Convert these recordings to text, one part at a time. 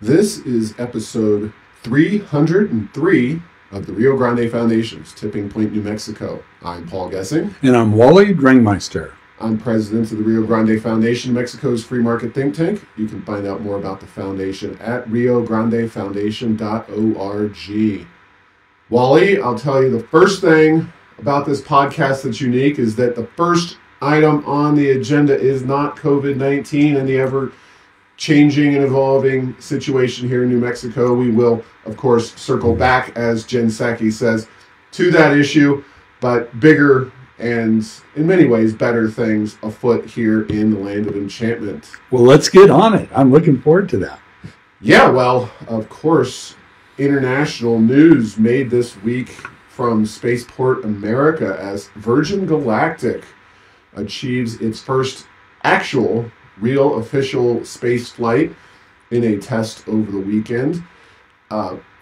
This is episode 303 of the Rio Grande Foundation's Tipping Point, New Mexico. I'm Paul Gessing. And I'm Wally Drangmeister. I'm president of the Rio Grande Foundation, Mexico's free market think tank. You can find out more about the foundation at riograndefoundation.org. Wally, I'll tell you the first thing about this podcast that's unique is that the first item on the agenda is not COVID-19 and the ever-changing and evolving situation here in New Mexico. We will, of course, circle back, as Jen Psaki says, to that issue, but bigger and, in many ways, better things afoot here in the land of enchantment. Well, let's get on it. I'm looking forward to that. Yeah, well, of course, international news made this week from Spaceport America as Virgin Galactic achieves its first actual, real, official space flight in a test over the weekend.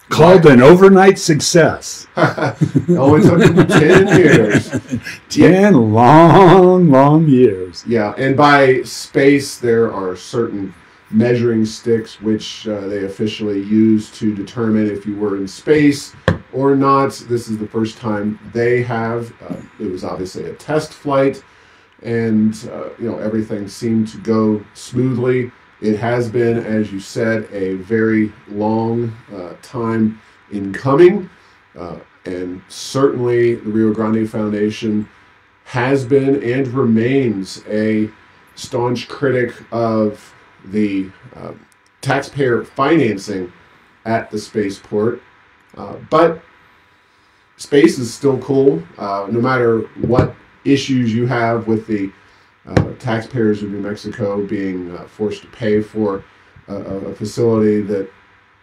Called an overnight success. Oh, it took them 10 years. 10 long years. Yeah, and by space, there are certain measuring sticks which they officially use to determine if you were in space or not. This is the first time they have. It was obviously a test flight, and everything seemed to go smoothly. It has been, as you said, a very long time in coming, and certainly the Rio Grande Foundation has been and remains a staunch critic of the taxpayer financing at the spaceport. But space is still cool, no matter what issues you have with the taxpayers of New Mexico being forced to pay for a facility that,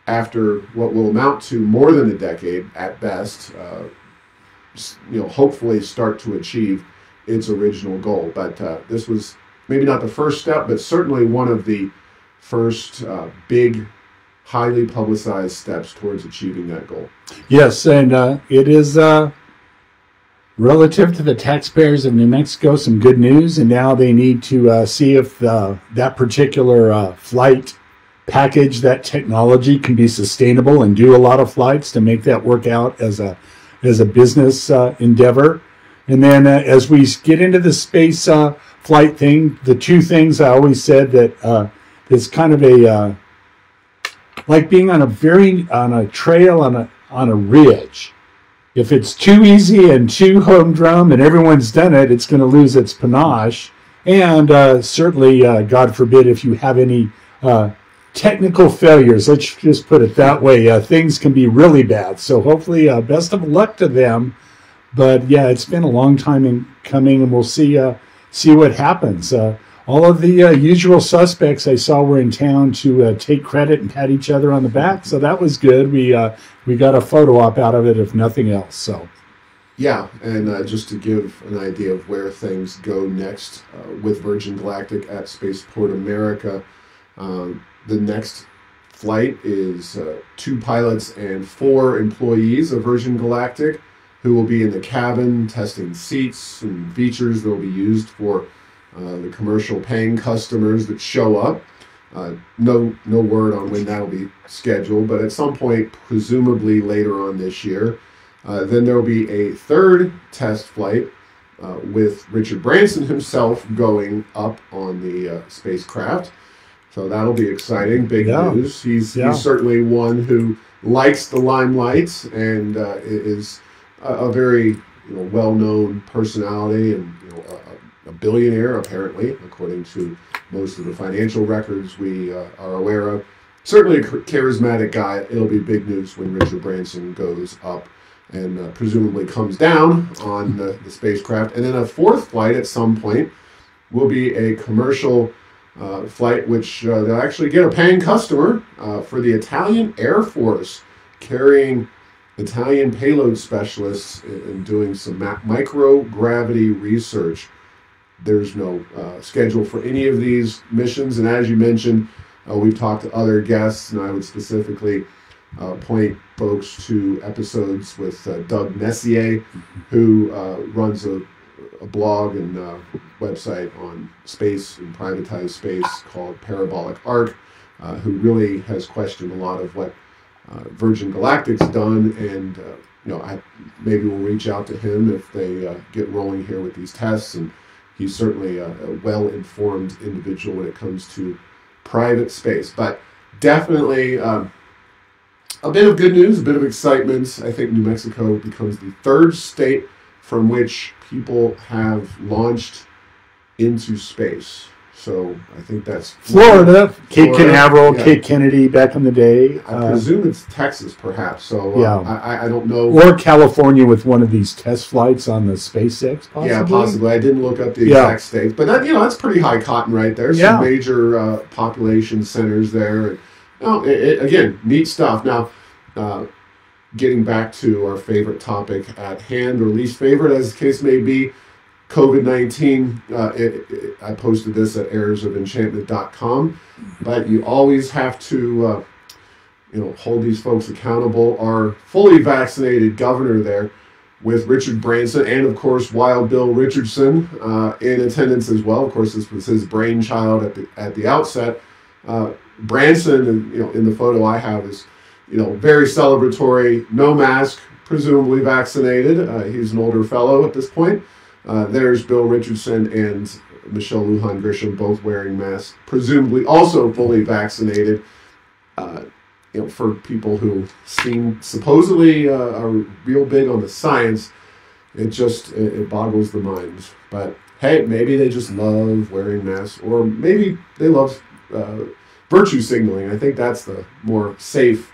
after what will amount to more than a decade at best, hopefully start to achieve its original goal. But this was maybe not the first step, but certainly one of the first big, highly publicized steps towards achieving that goal. Yes, and it is relative to the taxpayers of New Mexico, some good news, and now they need to see if that particular flight package, that technology, can be sustainable and do a lot of flights to make that work out as a business endeavor. And then as we get into the space flight thing, the two things I always said that it's kind of a like being on a trail on a ridge. If it's too easy and too humdrum and everyone's done it, it's going to lose its panache. And certainly, God forbid, if you have any technical failures, let's just put it that way, things can be really bad. So hopefully, best of luck to them. But yeah, it's been a long time in coming, and we'll see what happens. All of the usual suspects I saw were in town to take credit and pat each other on the back, so that was good. We got a photo op out of it, if nothing else. So, yeah, and just to give an idea of where things go next with Virgin Galactic at Spaceport America, the next flight is 2 pilots and 4 employees of Virgin Galactic who will be in the cabin testing seats and features that will be used for the commercial paying customers that show up. No word on when that'll be scheduled, but at some point, presumably later on this year. Then there will be a 3rd test flight with Richard Branson himself going up on the spacecraft. So that'll be exciting, big news. He's certainly one who likes the limelight and is a very well-known personality and a billionaire, apparently, according to most of the financial records we are aware of. Certainly a charismatic guy. It'll be big news when Richard Branson goes up and presumably comes down on the spacecraft. And then a 4th flight at some point will be a commercial flight, which they'll actually get a paying customer for the Italian Air Force, carrying Italian payload specialists and doing some microgravity research. There's no schedule for any of these missions, and as you mentioned, we've talked to other guests, and I would specifically point folks to episodes with Doug Messier, who runs a blog and website on space and privatized space called Parabolic Arc. who really has questioned a lot of what Virgin Galactic's done, and maybe we'll reach out to him if they get rolling here with these tests. And he's certainly a well-informed individual when it comes to private space. But definitely a bit of good news, a bit of excitement. I think New Mexico becomes the third state from which people have launched into space. So I think that's Florida. Cape Canaveral, yeah. Cape Kennedy back in the day. I presume it's Texas, perhaps. So yeah. I don't know. Or California with one of these test flights on the SpaceX, possibly? Yeah, possibly. I didn't look up the exact states. But that's pretty high cotton right there. Some major population centers there. Again, neat stuff. Now, getting back to our favorite topic at hand, or least favorite, as the case may be, COVID-19, I posted this at errorsofenchantment.com, but you always have to, hold these folks accountable. Our fully vaccinated governor there with Richard Branson and, of course, Wild Bill Richardson in attendance as well. Of course, this was his brainchild at the outset. Branson, in the photo I have is, very celebratory, no mask, presumably vaccinated. He's an older fellow at this point. There's Bill Richardson and Michelle Lujan Grisham, both wearing masks, presumably also fully vaccinated. For people who seem supposedly are real big on the science, it boggles the mind. But hey, maybe they just love wearing masks, or maybe they love virtue signaling. I think that's the more safe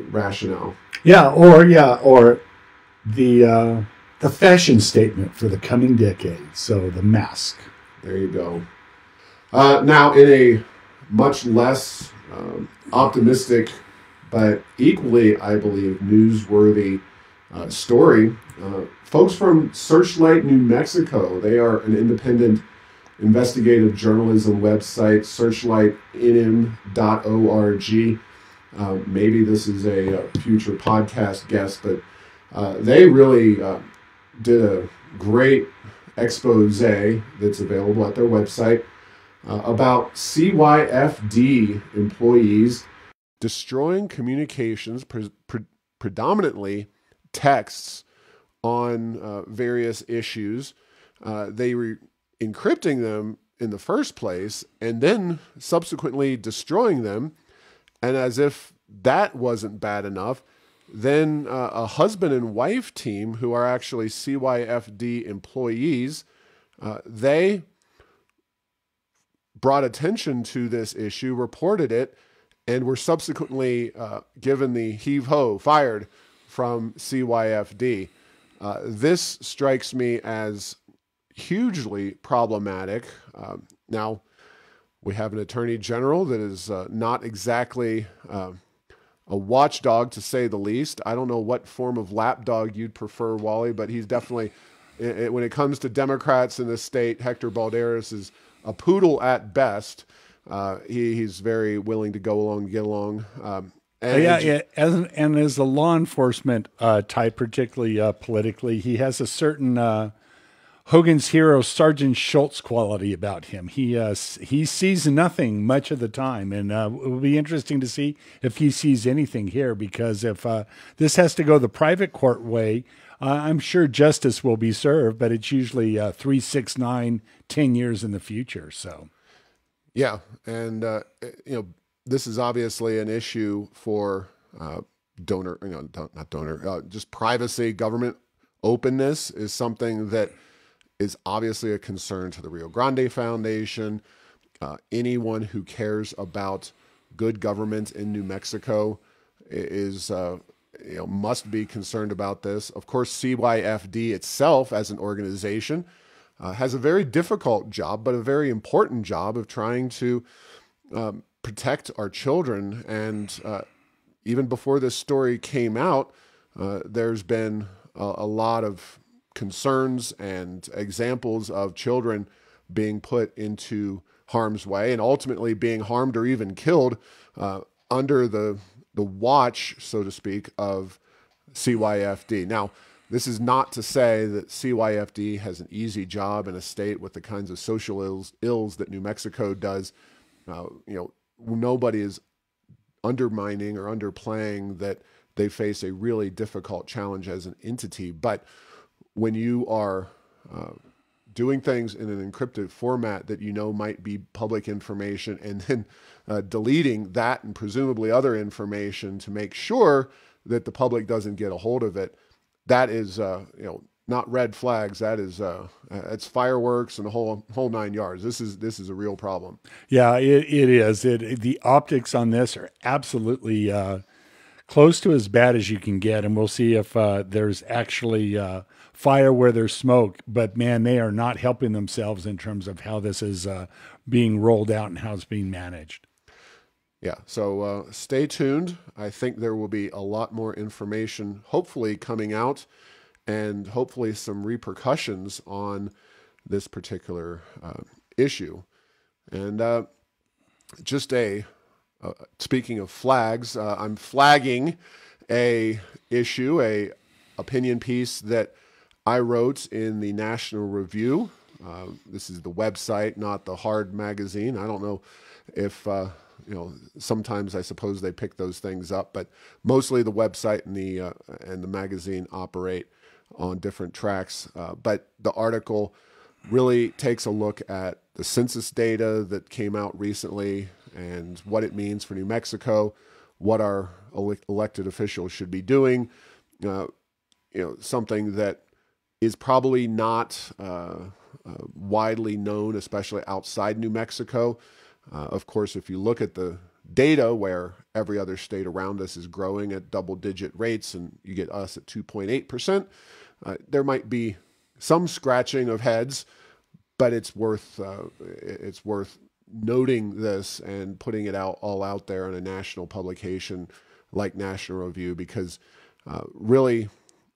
rationale. Or the fashion statement for the coming decade. So the mask. There you go. Now, in a much less optimistic, but equally, I believe, newsworthy story, folks from Searchlight, New Mexico, they are an independent investigative journalism website, searchlightnm.org. Maybe this is a future podcast guest, but they really did a great expose that's available at their website about CYFD employees destroying communications, predominantly texts, on various issues. They were encrypting them in the first place and then subsequently destroying them. And as if that wasn't bad enough, then a husband and wife team who are actually CYFD employees, they brought attention to this issue, reported it, and were subsequently given the heave-ho, fired from CYFD. This strikes me as hugely problematic. Now, we have an attorney general that is not exactly a watchdog, to say the least. I don't know what form of lapdog you'd prefer, Wally, but he's definitely, when it comes to Democrats in the state, Hector Balderas is a poodle at best. He's very willing to go along and get along. As a law enforcement type, particularly politically, he has a certain Hogan's hero Sergeant Schultz quality about him. He sees nothing much of the time, and it will be interesting to see if he sees anything here, because if this has to go the private court way, I'm sure justice will be served, but it's usually 3, 6, 9, 10 years in the future. So, yeah, and this is obviously an issue for just privacy. Government openness is something that is obviously a concern to the Rio Grande Foundation. Anyone who cares about good government in New Mexico is must be concerned about this. Of course, CYFD itself as an organization has a very difficult job, but a very important job of trying to protect our children. And even before this story came out, there's been a lot of concerns and examples of children being put into harm's way and ultimately being harmed or even killed under the watch, so to speak, of CYFD. Now, this is not to say that CYFD has an easy job in a state with the kinds of social ills that New Mexico does. nobody is undermining or underplaying that they face a really difficult challenge as an entity. But when you are doing things in an encrypted format that might be public information, and then deleting that and presumably other information to make sure that the public doesn't get a hold of it, that is not red flags. That is it's fireworks and the whole 9 yards. This is a real problem. Yeah, it is. The optics on this are absolutely close to as bad as you can get, and we'll see if there's actually fire where there's smoke. But man, they are not helping themselves in terms of how this is being rolled out and how it's being managed. Yeah, so stay tuned. I think there will be a lot more information hopefully coming out, and hopefully some repercussions on this particular issue. And speaking of flags, I'm flagging a opinion piece that I wrote in the National Review. This is the website, not the hard magazine. I don't know if sometimes I suppose they pick those things up, but mostly the website and the magazine operate on different tracks. But the article really takes a look at the census data that came out recently and what it means for New Mexico, what our elected officials should be doing. Something that is probably not widely known, especially outside New Mexico. Of course, if you look at the data where every other state around us is growing at double-digit rates, and you get us at 2.8%, there might be some scratching of heads, but it's worth noting this and putting it all out there in a national publication like National Review, because really,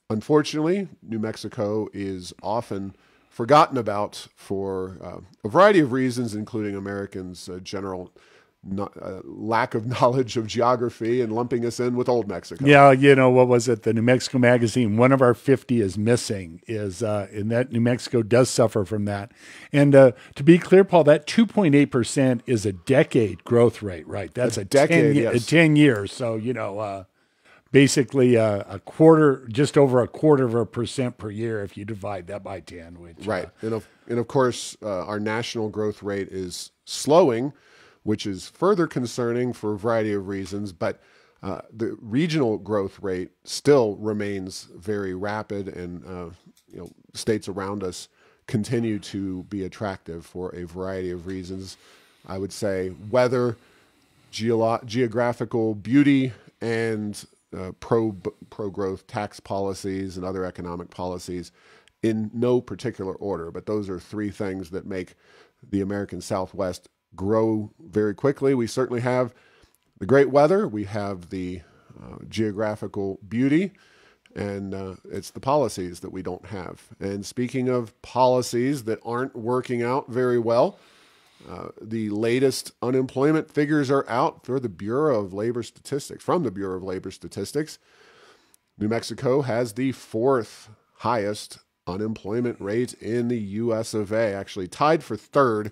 unfortunately, New Mexico is often forgotten about for a variety of reasons, including Americans' general lack of knowledge of geography and lumping us in with old Mexico. Yeah, what was it? The New Mexico magazine, one of our 50 is missing, and that New Mexico does suffer from that. And to be clear, Paul, that 2.8% is a decade growth rate, right? That's a decade, 10 years. So, basically a quarter, just over a quarter of a percent per year if you divide that by 10. Which, right. And of course, our national growth rate is slowing, which is further concerning for a variety of reasons, but the regional growth rate still remains very rapid, and states around us continue to be attractive for a variety of reasons. I would say weather, geographical beauty, and pro-growth tax policies and other economic policies in no particular order. But those are three things that make the American Southwest grow very quickly. We certainly have the great weather, we have the geographical beauty, and it's the policies that we don't have. And speaking of policies that aren't working out very well, the latest unemployment figures are out from the Bureau of Labor Statistics. New Mexico has the fourth highest unemployment rate in the U.S. of A., actually tied for third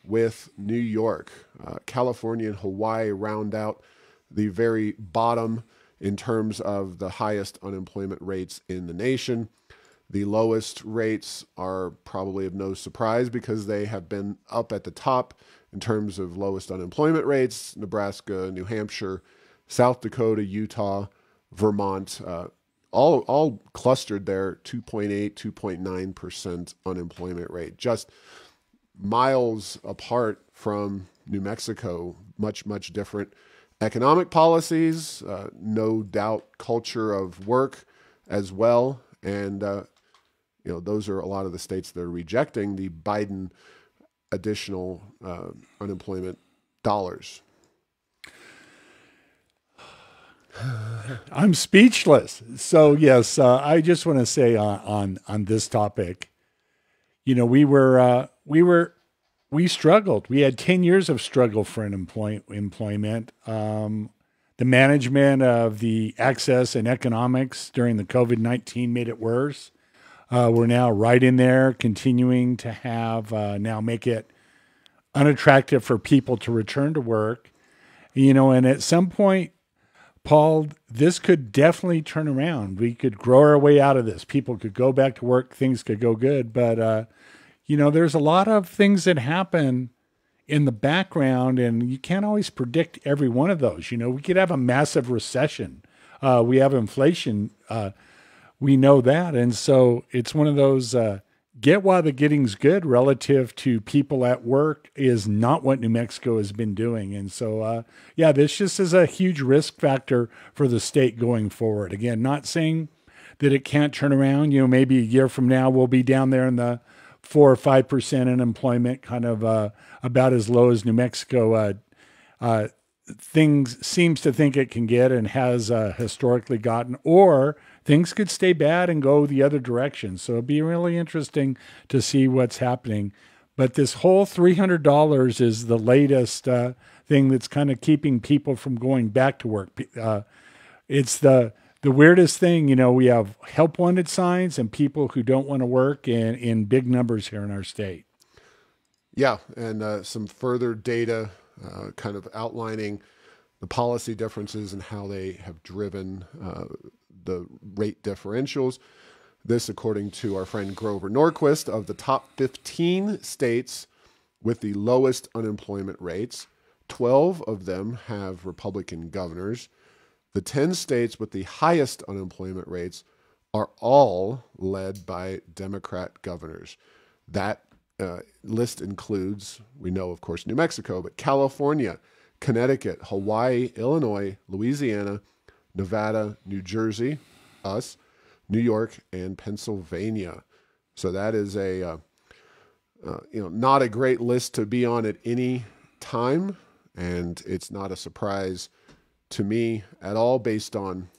with New York. California and Hawaii round out the very bottom in terms of the highest unemployment rates in the nation. The lowest rates are probably of no surprise because they have been up at the top in terms of lowest unemployment rates: Nebraska, New Hampshire, South Dakota, Utah, Vermont, all clustered there, 2.8, 2.9% unemployment rate. Just miles apart from New Mexico, much, much different economic policies, no doubt culture of work as well. And, those are a lot of the states that are rejecting the Biden additional unemployment dollars. I'm speechless. So yes, I just want to say on this topic, we struggled. We had 10 years of struggle for employment. The management of the access and economics during the COVID-19 made it worse. We're now right in there, continuing to have now make it unattractive for people to return to work. And at some point, Paul, this could definitely turn around. We could grow our way out of this. People could go back to work. Things could go good. But, there's a lot of things that happen in the background, and you can't always predict every one of those. We could have a massive recession. We have inflation. We know that. And so it's one of those get while the getting's good relative to people at work is not what New Mexico has been doing. And so, this just is a huge risk factor for the state going forward. Again, not saying that it can't turn around. Maybe a year from now, we'll be down there in the 4 or 5% unemployment, kind of about as low as New Mexico things seems to think it can get and has historically gotten, or things could stay bad and go the other direction. So it'd be really interesting to see what's happening. But this whole $300 is the latest thing that's kind of keeping people from going back to work. It's the weirdest thing. We have help wanted signs and people who don't want to work in big numbers here in our state. Yeah, and some further data kind of outlining the policy differences and how they have driven the rate differentials. This, according to our friend Grover Norquist, of the top 15 states with the lowest unemployment rates, 12 of them have Republican governors. The 10 states with the highest unemployment rates are all led by Democrat governors. That list includes, we know, of course, New Mexico, but California, Connecticut, Hawaii, Illinois, Louisiana, Nevada, New Jersey, us, New York, and Pennsylvania. So that is a, not a great list to be on at any time, and it's not a surprise to me at all, based on,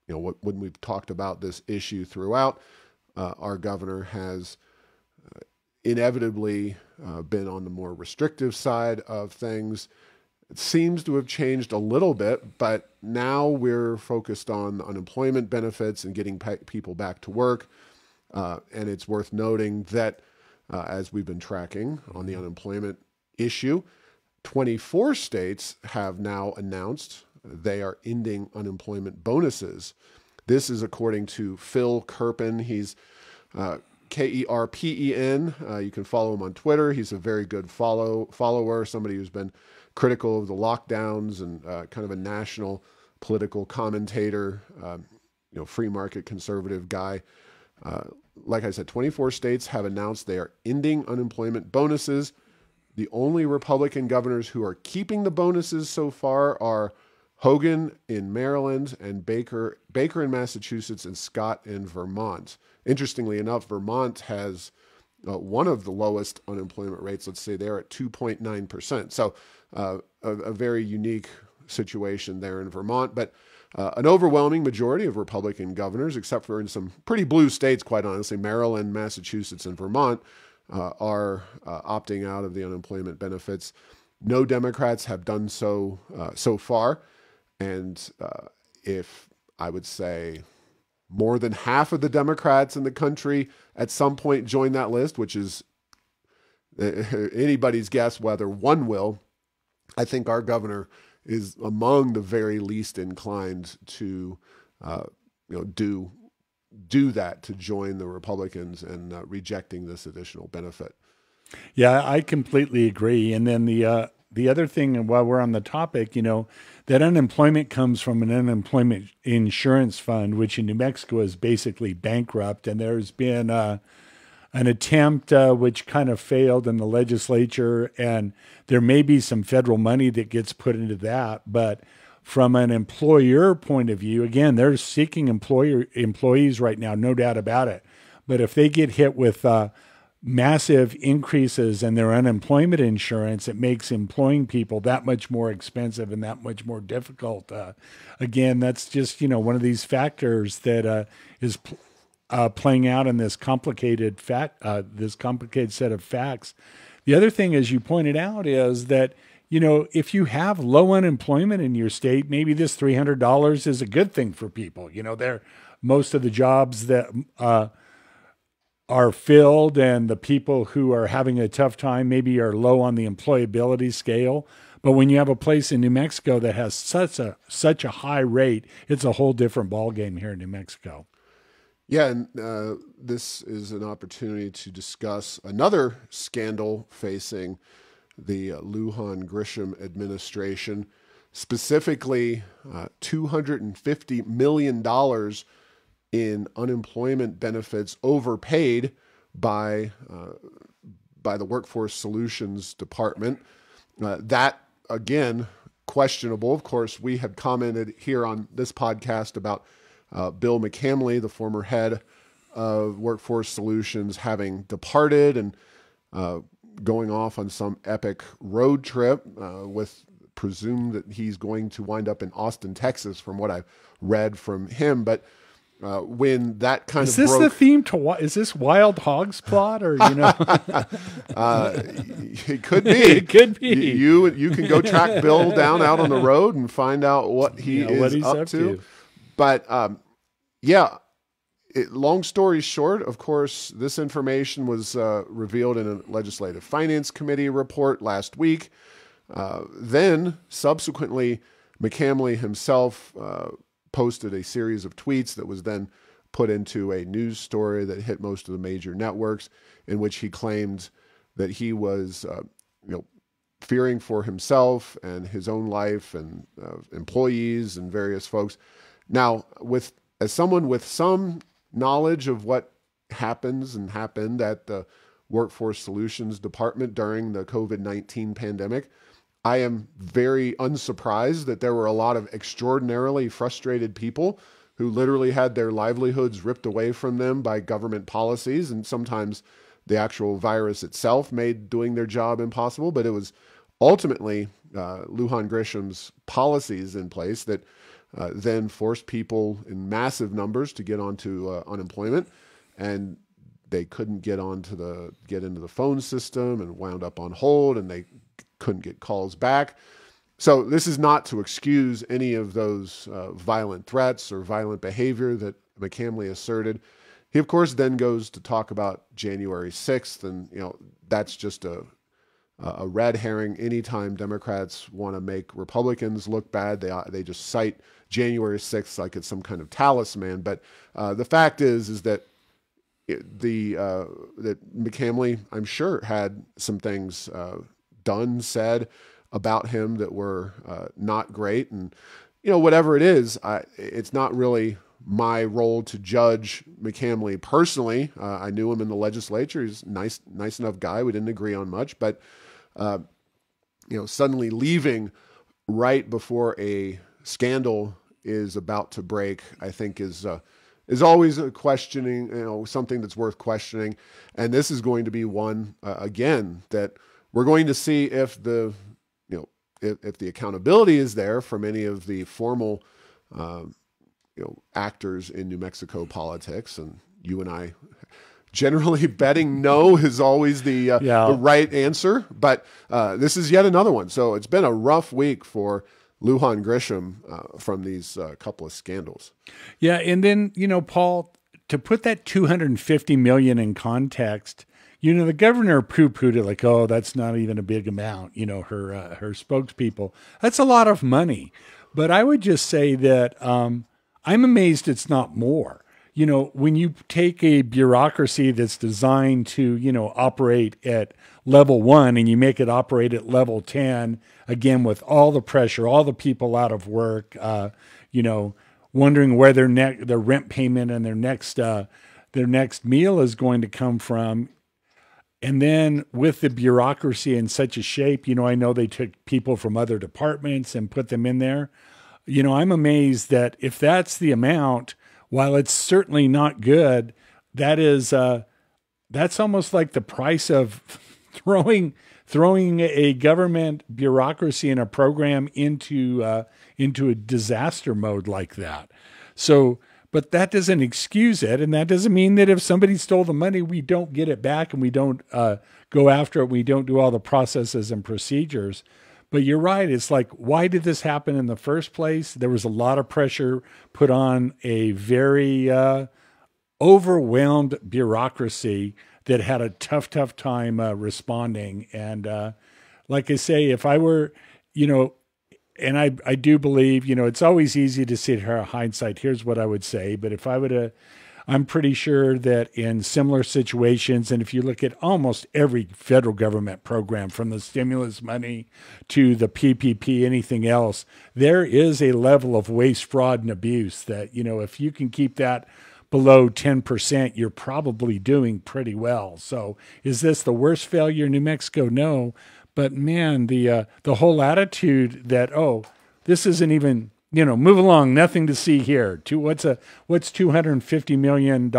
when we've talked about this issue throughout. Our governor has inevitably been on the more restrictive side of things. It seems to have changed a little bit, but now we're focused on unemployment benefits and getting people back to work. And it's worth noting that as we've been tracking on the unemployment issue, 24 states have now announced they are ending unemployment bonuses. This is according to Phil Kerpen. He's Kerpen. You can follow him on Twitter. He's a very good follower, somebody who's been critical of the lockdowns and kind of a national political commentator, free market conservative guy. Like I said, 24 states have announced they are ending unemployment bonuses. The only Republican governors who are keeping the bonuses so far are Hogan in Maryland and Baker in Massachusetts and Scott in Vermont. Interestingly enough, Vermont has one of the lowest unemployment rates. Let's say they're at 2.9%. So a very unique situation there in Vermont. But an overwhelming majority of Republican governors, except for in some pretty blue states, quite honestly, Maryland, Massachusetts, and Vermont, are opting out of the unemployment benefits. No Democrats have done so so far. And if I would say more than half of the Democrats in the country at some point join that list, which is anybody's guess whether one will, I think our governor is among the very least inclined to do that, to join the Republicans and rejecting this additional benefit. Yeah, I completely agree. And then the other thing, and while we're on the topic, that unemployment comes from an unemployment insurance fund, which in New Mexico is basically bankrupt. And there's been an attempt which kind of failed in the legislature, and there may be some federal money that gets put into that. But from an employer point of view, again, they're seeking employees right now, no doubt about it. But if they get hit with massive increases in their unemployment insurance, it makes employing people that much more expensive and that much more difficult. Again, that's just, one of these factors that is playing out in this complicated set of facts. The other thing, as you pointed out, is that, if you have low unemployment in your state, maybe this $300 is a good thing for people. Most of the jobs that are filled and the people who are having a tough time maybe are low on the employability scale. But when you have a place in New Mexico that has such a high rate, it's a whole different ballgame here in New Mexico. Yeah, and this is an opportunity to discuss another scandal facing the Lujan Grisham administration, specifically $250 million in unemployment benefits overpaid by the Workforce Solutions Department. That, again, questionable. Of course, we had commented here on this podcast about Bill McCamley, the former head of Workforce Solutions, having departed and going off on some epic road trip with presumed that he's going to wind up in Austin, Texas, from what I've read from him. But when that kind is of this the theme to is this Wild Hogs plot, or it could be. It could be. You can go track Bill down out on the road and find out what he's up to. But long story short, of course, this information was revealed in a Legislative Finance Committee report last week. Then, subsequently, McCamley himself posted a series of tweets that was then put into a news story that hit most of the major networks, in which he claimed that he was, fearing for himself and his own life and employees and various folks. Now, as someone with some knowledge of what happens and happened at the Workforce Solutions Department during the COVID-19 pandemic, I am very unsurprised that there were a lot of extraordinarily frustrated people who literally had their livelihoods ripped away from them by government policies, and sometimes the actual virus itself made doing their job impossible. But it was ultimately Lujan Grisham's policies in place that then forced people in massive numbers to get onto unemployment, and they couldn't get into the phone system and wound up on hold, and they couldn't get calls back. So this is not to excuse any of those violent threats or violent behavior that McCamley asserted. He, of course, then goes to talk about January 6th, and that's just a red herring. Anytime Democrats want to make Republicans look bad, they just cite January 6th like it's some kind of talisman. But the fact is that that McCamley, I'm sure, had some things said about him that were not great. And, whatever it is, it's not really my role to judge McCamley personally. I knew him in the legislature. He's a nice enough guy. We didn't agree on much, but, suddenly leaving right before a scandal is about to break, I think is always a questioning, something that's worth questioning. And this is going to be one, again, that we're going to see if the accountability is there from any of the formal, actors in New Mexico politics. And you and I, generally betting no is always the right answer. But this is yet another one. So it's been a rough week for Lujan Grisham from these couple of scandals. Yeah, and then Paul, to put that $250 million in context. The governor poo-pooed it like, oh, that's not even a big amount, her spokespeople. That's a lot of money. But I would just say that I'm amazed it's not more. When you take a bureaucracy that's designed to, operate at level 1 and you make it operate at level 10, again, with all the pressure, all the people out of work, wondering where their rent payment and their next meal is going to come from. And then with the bureaucracy in such a shape, I know they took people from other departments and put them in there. I'm amazed that if that's the amount, while it's certainly not good, that's almost like the price of throwing a government bureaucracy and a program into a disaster mode like that. So, but that doesn't excuse it, and that doesn't mean that if somebody stole the money, we don't get it back and we don't go after it. We don't do all the processes and procedures. But you're right. It's like, why did this happen in the first place? There was a lot of pressure put on a very overwhelmed bureaucracy that had a tough time responding. And like I say, if I were, you know, and I do believe, you know, it's always easy to sit here hindsight. Here's what I would say. But if I would have, I'm pretty sure that in similar situations, and if you look at almost every federal government program, from the stimulus money to the PPP, anything else, there is a level of waste, fraud, and abuse that, you know, if you can keep that below 10%, you're probably doing pretty well. So is this the worst failure in New Mexico? No. But man, the whole attitude that, oh, this isn't even, you know, move along, nothing to see here. What's $250 million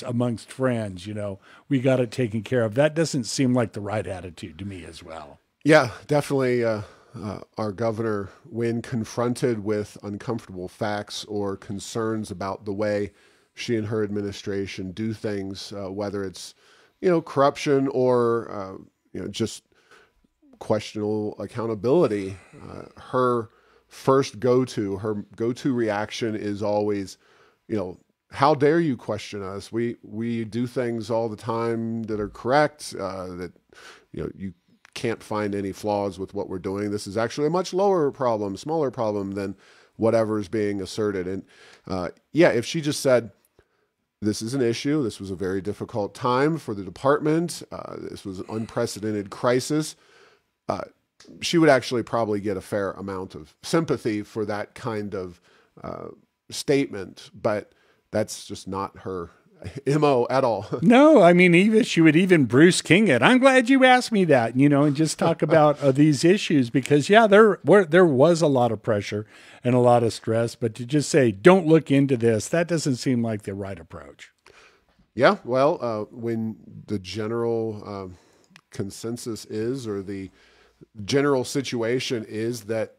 amongst friends? You know, we got it taken care of. That doesn't seem like the right attitude to me as well. Yeah, definitely. Our governor, when confronted with uncomfortable facts or concerns about the way she and her administration do things, whether it's, you know, corruption or, you know, just questionable accountability, her go-to reaction is always, you know, how dare you question us? We do things all the time that are correct, that, you know, you can't find any flaws with what we're doing. This is actually a much smaller problem than whatever is being asserted. And yeah, if she just said, this is an issue, this was a very difficult time for the department, this was an unprecedented crisis, she would actually probably get a fair amount of sympathy for that kind of statement, but that's just not her MO at all. No, I mean, she would even Bruce King it. I'm glad you asked me that, you know, and just talk about these issues, because yeah, there was a lot of pressure and a lot of stress, but to just say, don't look into this, that doesn't seem like the right approach. Yeah, well, when the general consensus is, or the general situation is, that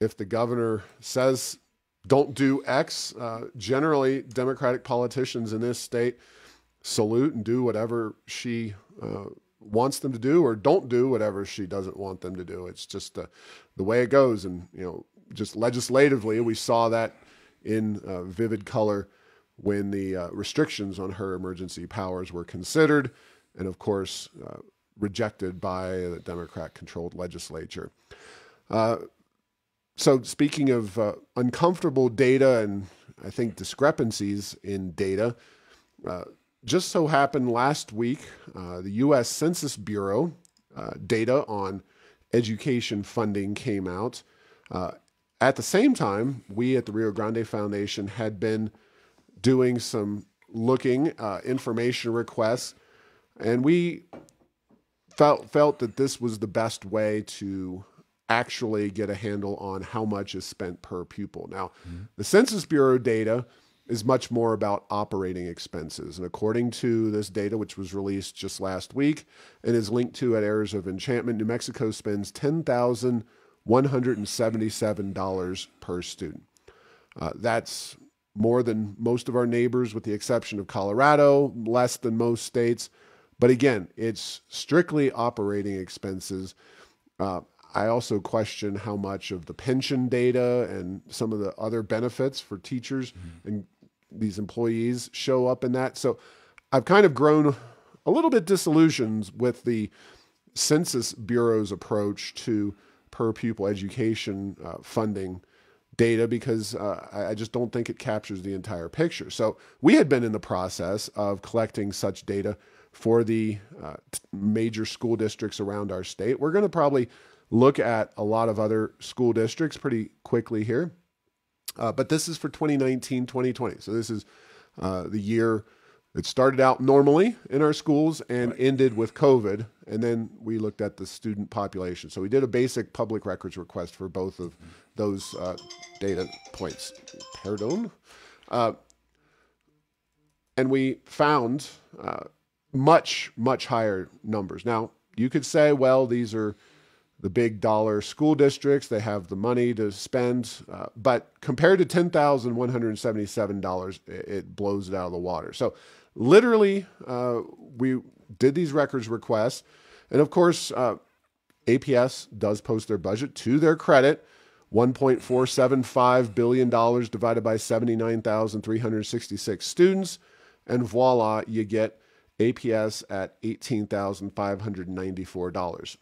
if the governor says don't do X, generally Democratic politicians in this state salute and do whatever she wants them to do, or don't do whatever she doesn't want them to do. It's just the way it goes. And, you know, just legislatively, we saw that in vivid color when the restrictions on her emergency powers were considered, and of course, rejected by the Democrat-controlled legislature. So speaking of uncomfortable data and I think discrepancies in data, just so happened last week, the U.S. Census Bureau data on education funding came out. At the same time, we at the Rio Grande Foundation had been doing some information requests, and we felt that this was the best way to actually get a handle on how much is spent per pupil. Now, the Census Bureau data is much more about operating expenses. And according to this data, which was released just last week and is linked to at Airs of Enchantment, New Mexico spends $10,177 per student. That's more than most of our neighbors, with the exception of Colorado, less than most states. But again, it's strictly operating expenses. I also question how much of the pension data and some of the other benefits for teachers and these employees show up in that. So I've kind of grown a little bit disillusioned with the Census Bureau's approach to per pupil education funding data, because I just don't think it captures the entire picture. So we had been in the process of collecting such data for the major school districts around our state. We're going to probably look at a lot of other school districts pretty quickly here. But this is for 2019, 2020. So this is the year that started out normally in our schools and ended with COVID. And then we looked at the student population. So we did a basic public records request for both of those data points. Pardon. And we found much higher numbers. Now, you could say, well, these are the big dollar school districts, they have the money to spend, but compared to $10,177, it blows it out of the water. So literally, we did these records requests, and of course, APS does post their budget to their credit, $1.475 billion divided by 79,366 students. and voila, you get APS at $18,594.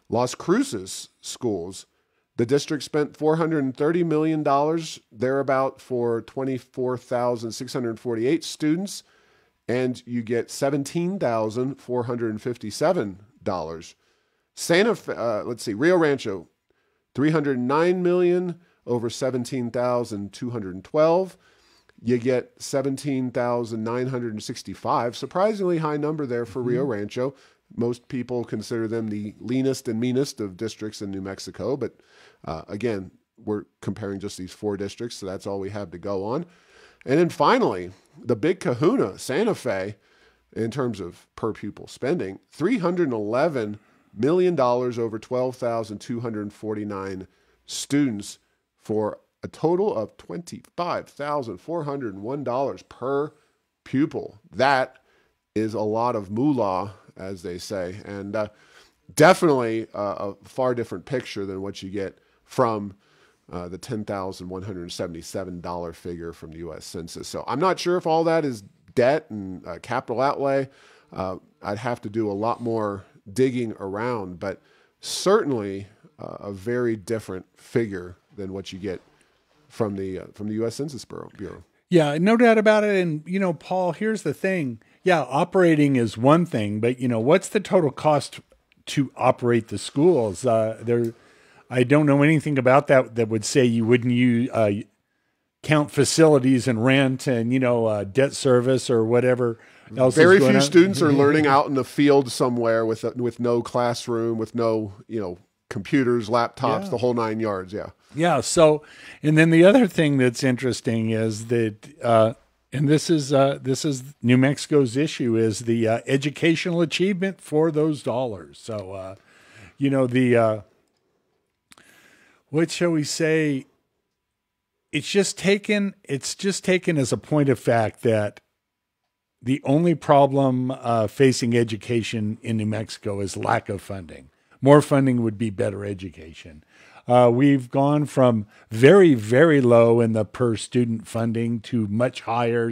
Las Cruces schools, the district spent $430 million thereabout for 24,648 students, and you get $17,457. Santa Fe, Rio Rancho, $309 million over 17,212. You get 17,965. Surprisingly high number there for Rio Rancho. Most people consider them the leanest and meanest of districts in New Mexico, but again, we're comparing just these 4 districts, so that's all we have to go on. And then finally, the big kahuna, Santa Fe, in terms of per pupil spending, $311 million over 12,249 students for a total of $25,401 per pupil. That is a lot of moolah, as they say, and definitely a far different picture than what you get from the $10,177 figure from the U.S. Census. So I'm not sure if all that is debt and capital outlay. I'd have to do a lot more digging around, but certainly a very different figure than what you get from the U.S. Census Bureau. Yeah, no doubt about it. And, Paul, here's the thing. Yeah, operating is one thing, but, what's the total cost to operate the schools? I don't know anything about that would say you wouldn't count facilities and rent and, debt service or whatever else. Very few students are learning out in the field somewhere with no classroom, with no, computers, laptops, the whole 9 yards. Yeah. Yeah. So, and then the other thing that's interesting is that, and this is New Mexico's issue, is the educational achievement for those dollars. So, what shall we say? It's just taken as a point of fact that the only problem facing education in New Mexico is lack of funding. More funding would be better education. We've gone from very, very low in the per student funding to much higher.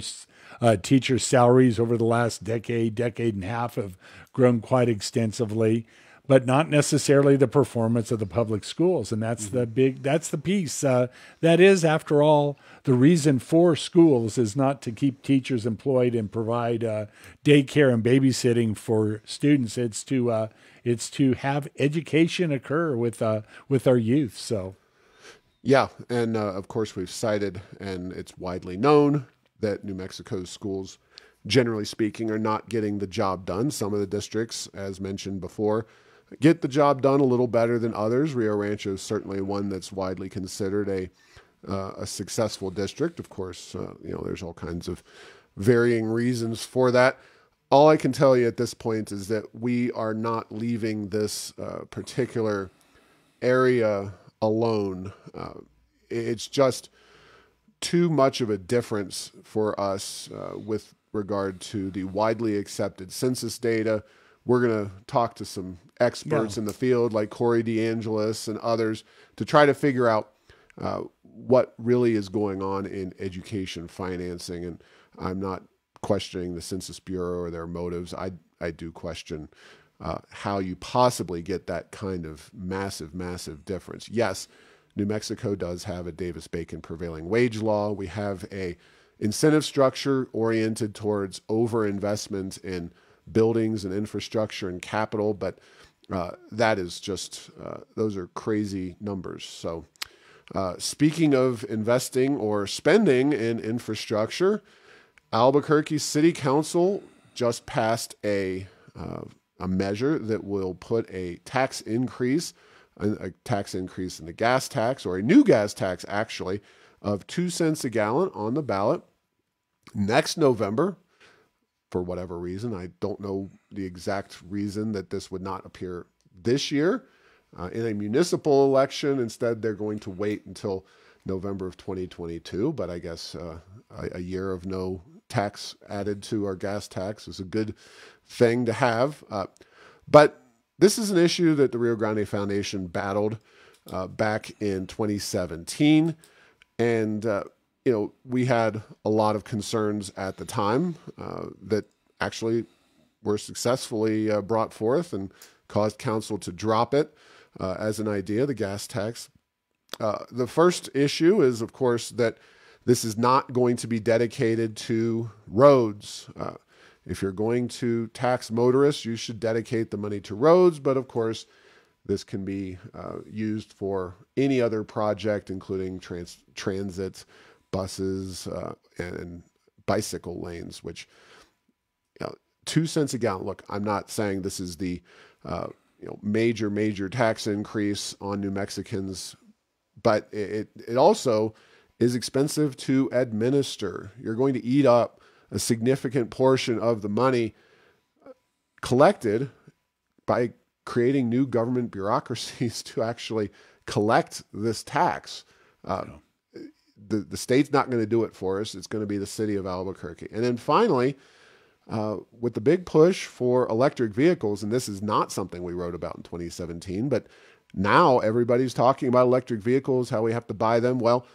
Teacher salaries over the last decade and a half have grown quite extensively, but not necessarily the performance of the public schools. And that's that's the piece. That is, after all, the reason for schools is not to keep teachers employed and provide daycare and babysitting for students. It's to have education occur with our youth. So, yeah, and of course we've cited, and it's widely known that New Mexico's schools, generally speaking, are not getting the job done. Some of the districts, as mentioned before, get the job done a little better than others. Rio Rancho is certainly one that's widely considered a successful district. Of course, there's all kinds of varying reasons for that. All I can tell you at this point is that we are not leaving this particular area alone. It's just too much of a difference for us with regard to the widely accepted census data. We're going to talk to some experts in the field like Corey DeAngelis and others to try to figure out what really is going on in education financing. And I'm not questioning the Census Bureau or their motives. I do question how you possibly get that kind of massive difference. Yes, New Mexico does have a Davis-Bacon prevailing wage law. We have a incentive structure oriented towards overinvestment in buildings and infrastructure and capital, but that is just, those are crazy numbers. So speaking of investing or spending in infrastructure, Albuquerque City Council just passed a measure that will put a tax increase in the gas tax, or a new gas tax actually, of 2 cents a gallon on the ballot next November. For whatever reason, I don't know the exact reason that this would not appear this year in a municipal election. Instead, they're going to wait until November of 2022. But I guess a year of no tax added to our gas tax is a good thing to have. But this is an issue that the Rio Grande Foundation battled back in 2017. And we had a lot of concerns at the time that actually were successfully brought forth and caused council to drop it as an idea, the gas tax. The first issue is, of course, that this is not going to be dedicated to roads. If you're going to tax motorists, you should dedicate the money to roads. But of course, this can be used for any other project, including transit, buses, and bicycle lanes, which 2 cents a gallon. Look, I'm not saying this is the major tax increase on New Mexicans, but it also is expensive to administer. You're going to eat up a significant portion of the money collected by creating new government bureaucracies to actually collect this tax. The state's not going to do it for us. It's going to be the city of Albuquerque. And then finally, with the big push for electric vehicles, and this is not something we wrote about in 2017, but now everybody's talking about electric vehicles, how we have to buy them. Well,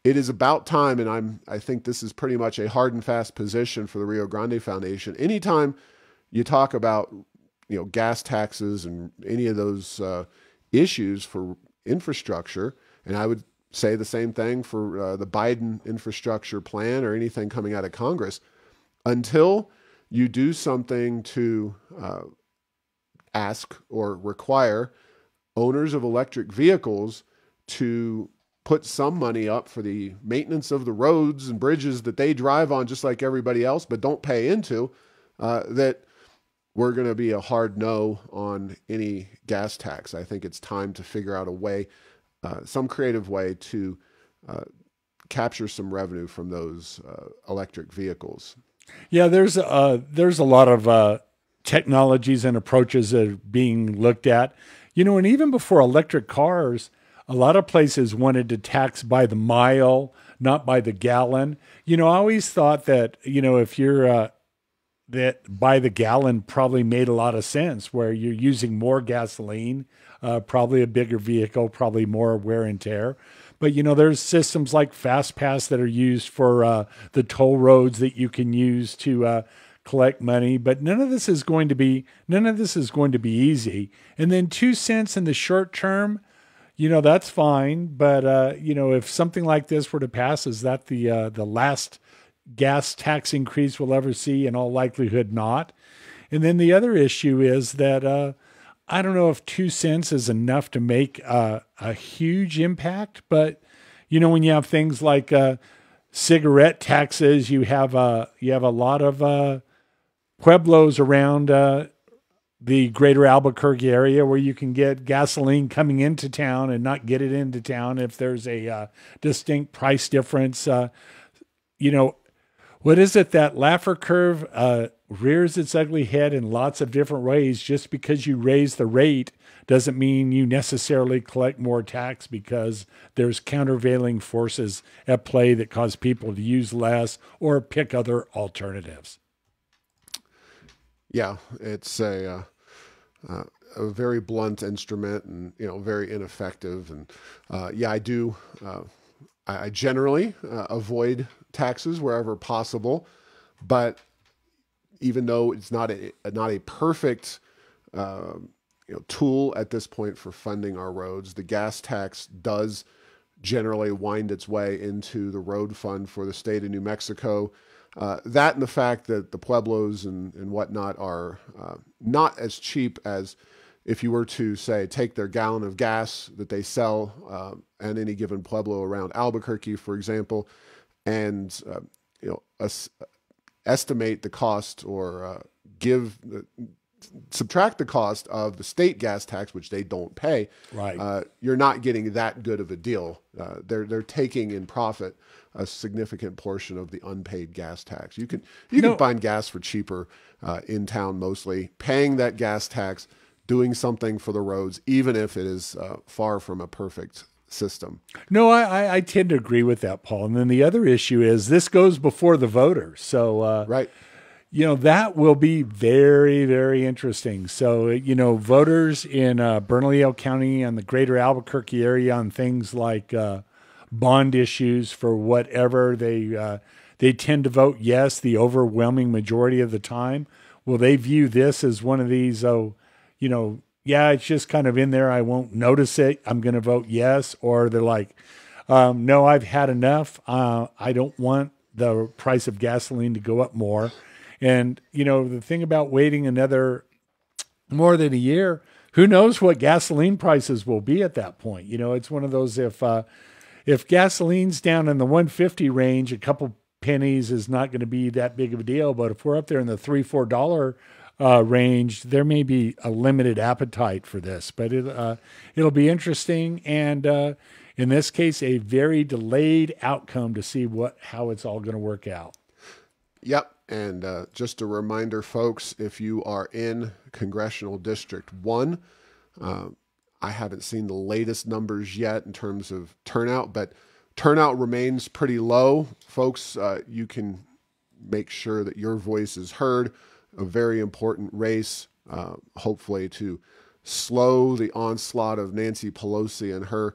it is about time, and I think this is pretty much a hard and fast position for the Rio Grande Foundation. Anytime you talk about gas taxes and any of those issues for infrastructure, and I would say the same thing for the Biden infrastructure plan or anything coming out of Congress, until you do something to ask or require owners of electric vehicles to put some money up for the maintenance of the roads and bridges that they drive on just like everybody else, but don't pay into, that we're going to be a hard no on any gas tax. I think it's time to figure out a way, some creative way to capture some revenue from those electric vehicles. Yeah, there's a lot of technologies and approaches that are being looked at. And even before electric cars, a lot of places wanted to tax by the mile, not by the gallon. I always thought that, if you're that by the gallon probably made a lot of sense, where you're using more gasoline, probably a bigger vehicle, probably more wear and tear. But, there's systems like FastPass that are used for the toll roads that you can use to collect money. But none of this is going to be easy. And then 2 cents in the short term, that's fine. But, if something like this were to pass, is that the last gas tax increase we'll ever see? In all likelihood, not. And then the other issue is that I don't know if 2 cents is enough to make a huge impact. But, when you have things like cigarette taxes, you have a lot of pueblos around the greater Albuquerque area where you can get gasoline coming into town and not get it into town if there's a distinct price difference. What is it, that Laffer curve rears its ugly head in lots of different ways? Just because you raise the rate doesn't mean you necessarily collect more tax, because there's countervailing forces at play that cause people to use less or pick other alternatives. Yeah, it's a very blunt instrument, and very ineffective. And I do. I generally avoid taxes wherever possible, but even though it's not a perfect tool at this point for funding our roads, the gas tax does generally wind its way into the road fund for the state of New Mexico. That and the fact that the pueblos and whatnot are not as cheap as if you were to, say, take their gallon of gas that they sell at any given pueblo around Albuquerque, for example, and estimate the cost or subtract the cost of the state gas tax, which they don't pay. Right. You're not getting that good of a deal. They're taking in profit a significant portion of the unpaid gas tax. You can find gas for cheaper in town, mostly paying that gas tax, doing something for the roads, even if it is far from a perfect system. No, I tend to agree with that, Paul. And then the other issue is this goes before the voter. So, right. That will be very, very interesting. So, voters in Bernalillo County and the greater Albuquerque area on things like bond issues for whatever they tend to vote yes the overwhelming majority of the time. Will they view this as one of these, yeah, it's just kind of in there, I won't notice it, I'm going to vote yes? Or they're like, no, I've had enough. I don't want the price of gasoline to go up more. And, the thing about waiting another more than a year, who knows what gasoline prices will be at that point? It's one of those, if gasoline's down in the 150 range, a couple pennies is not going to be that big of a deal. But if we're up there in the $3-4 range, there may be a limited appetite for this. But it'll be interesting, and in this case, a very delayed outcome to see how it's all going to work out. Yep. And just a reminder, folks, if you are in Congressional District 1, I haven't seen the latest numbers yet in terms of turnout, but turnout remains pretty low. Folks, you can make sure that your voice is heard. A very important race, hopefully to slow the onslaught of Nancy Pelosi and her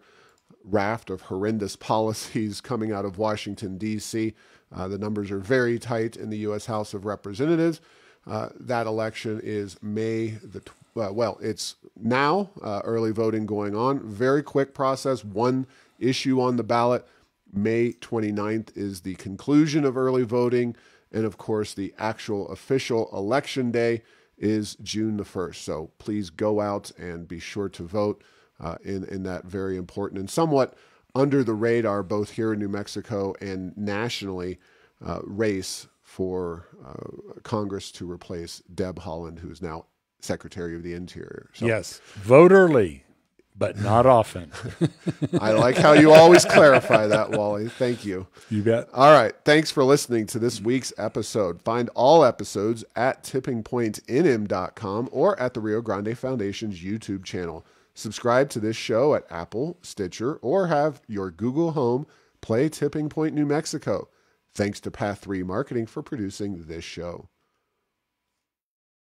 raft of horrendous policies coming out of Washington, D.C. The numbers are very tight in the U.S. House of Representatives. That election is it's now, early voting going on. Very quick process, one issue on the ballot. May 29th is the conclusion of early voting. And of course, the actual official election day is June the 1st. So please go out and be sure to vote in that very important and somewhat under the radar, both here in New Mexico and nationally, race for Congress to replace Deb Haaland, who is now Secretary of the Interior. So, yes, vote early, but not often. I like how you always clarify that, Wally. Thank you. You bet. All right. Thanks for listening to this week's episode. Find all episodes at tippingpointnm.com or at the Rio Grande Foundation's YouTube channel. Subscribe to this show at Apple, Stitcher, or have your Google Home play Tipping Point New Mexico. Thanks to Path 3 Marketing for producing this show.